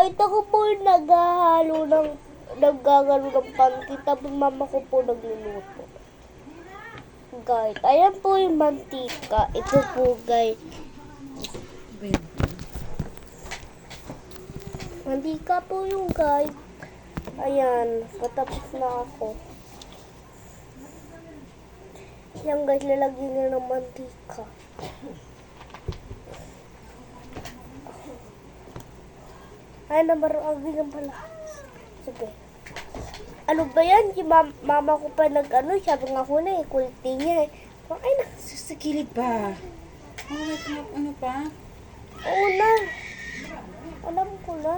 Kahit ako po yung naggagalo ng pancake, tapos mama ko po nagluluto. Guys, ayan po yung mantika. Ito po, guys. Mantika po yung guys. Ayan, patapos na ako. Yan guys, lalagyan nyo ng mantika. Ay, namaragin pala. Sige. Ano ba yan? Si mama ko pa sabi nga ko na kulti niya eh. Ay, Sa gilid pa. Ano pa? oo na. Alam ko na.